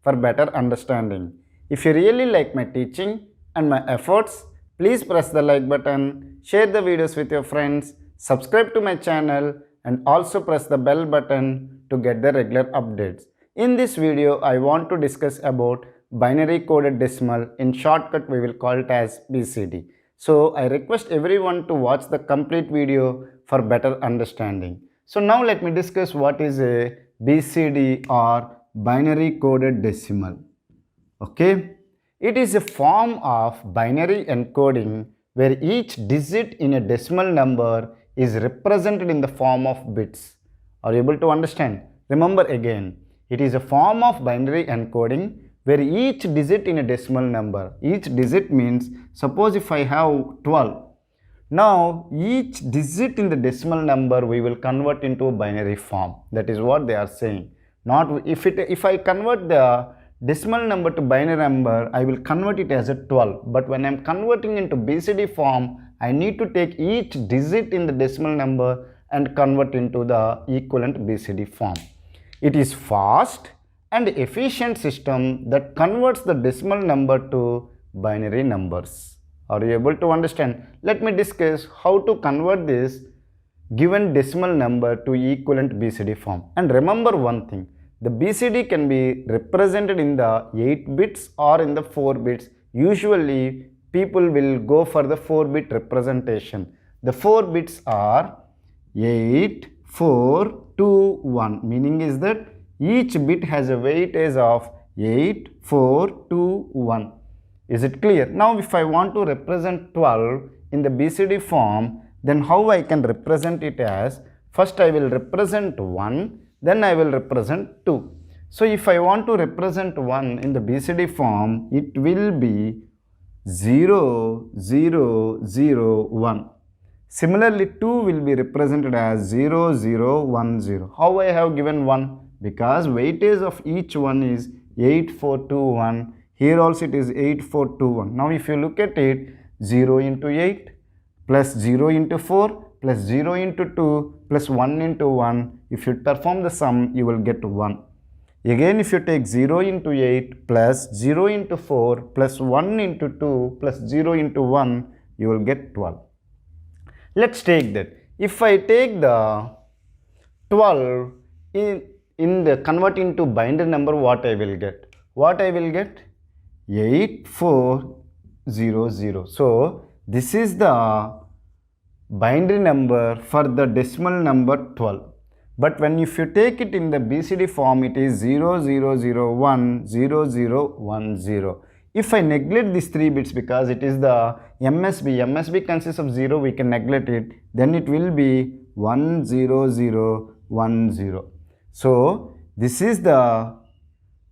for better understanding. If you really like my teaching and my efforts, please press the like button, share the videos with your friends, subscribe to my channel and also press the bell button to get the regular updates. In this video, I want to discuss about binary coded decimal. In shortcut, we will call it as BCD. So I request everyone to watch the complete video for better understanding. So now let me discuss what is a BCD or binary coded decimal. Okay, it is a form of binary encoding where each digit in a decimal number is represented in the form of bits. Are you able to understand? Remember again, it is a form of binary encoding where each digit in a decimal number, each digit means, suppose if I have 12, now each digit in the decimal number we will convert into a binary form. That is what they are saying. Not if I convert the decimal number to binary number, I will convert it as a 12. But when I am converting into BCD form, I need to take each digit in the decimal number and convert into the equivalent BCD form. It is fast and efficient system that converts the decimal number to binary numbers. Are you able to understand? Let me discuss how to convert this given decimal number to equivalent BCD form. And remember one thing, the BCD can be represented in the 8 bits or in the 4 bits. Usually people will go for the 4-bit representation. The 4 bits are 8, 4, 2, 1. Meaning is that each bit has a weightage of 8, 4, 2, 1. Is it clear? Now if I want to represent 12 in the BCD form, then how I can represent it as, first I will represent 1, then I will represent 2. So if I want to represent 1 in the BCD form, it will be 0, 0, 0, 1. Similarly, 2 will be represented as 0, 0, 1, 0. How I have given 1? Because weightage of each one is 8, 4, 2, 1. Here also it is 8, 4, 2, 1. Now if you look at it, 0 into 8 plus 0 into 4 plus 0 into 2 plus 1 into 1. If you perform the sum, you will get 1. Again, if you take 0 into 8 plus 0 into 4 plus 1 into 2 plus 0 into 1, you will get 12. Let's take that. If I take the 12 in the convert into binary number, what I will get? What I will get? 8400. So this is the binary number for the decimal number 12. But when if you take it in the BCD form, it is 0001 0010. If I neglect these 3 bits because it is the MSB consists of 0, we can neglect it, then it will be 10010. So this is the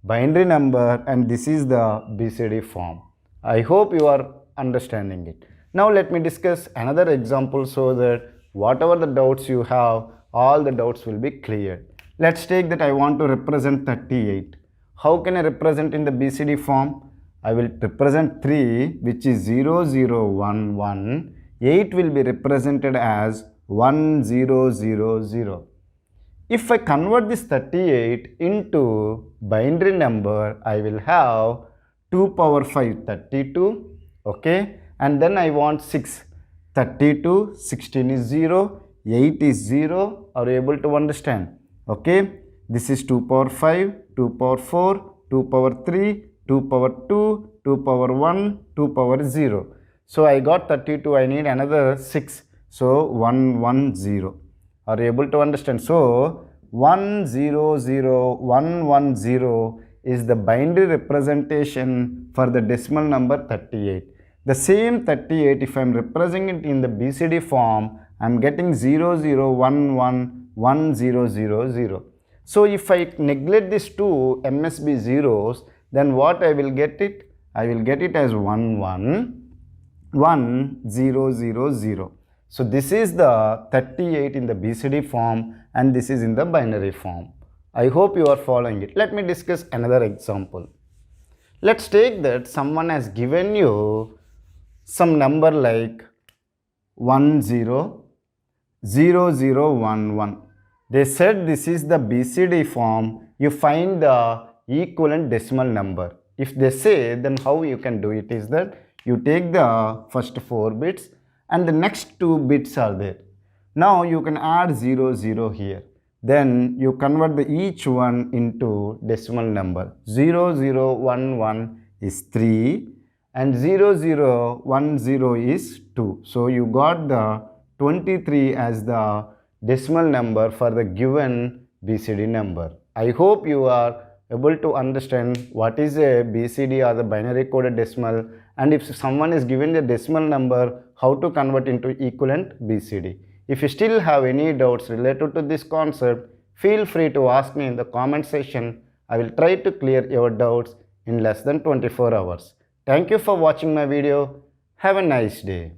binary number and this is the BCD form. I hope you are understanding it. Now let me discuss another example so that whatever the doubts you have, all the doubts will be cleared. Let's take that I want to represent 38. How can I represent in the BCD form? I will represent 3, which is 0011. 8 will be represented as 1000. If I convert this 38 into binary number, I will have 2 power 5, 32. Okay, and then I want 6. 32, 16 is 0, 8 is 0. Are you able to understand? Okay, this is 2 power 5, 2 power 4, 2 power 3, 2 power 2, 2 power 1, 2 power 0. So I got 32, I need another 6. So 110. Are you able to understand? So 100110 is the binary representation for the decimal number 38. The same 38, if I am representing it in the BCD form, I am getting 00111000. So if I neglect these 2 MSB zeros, then what I will get it? I will get it as 111000. So this is the 38 in the BCD form and this is in the binary form. I hope you are following it. Let me discuss another example. Let's take that someone has given you some number like 100011. They said this is the BCD form. You find the equivalent decimal number. If they say, then how you can do it is that you take the first 4 bits and the next 2 bits are there. Now you can add 0, 0 here. Then you convert each one into decimal number. 0, 0, 1, 1 is 3 and 0, 0, 1, 0 is 2. So you got the 23 as the decimal number for the given BCD number. I hope you are able to understand what is a BCD or the binary coded decimal, and if someone is given the decimal number, how to convert into equivalent BCD. If you still have any doubts related to this concept, feel free to ask me in the comment section. I will try to clear your doubts in less than 24 hours. Thank you for watching my video. Have a nice day.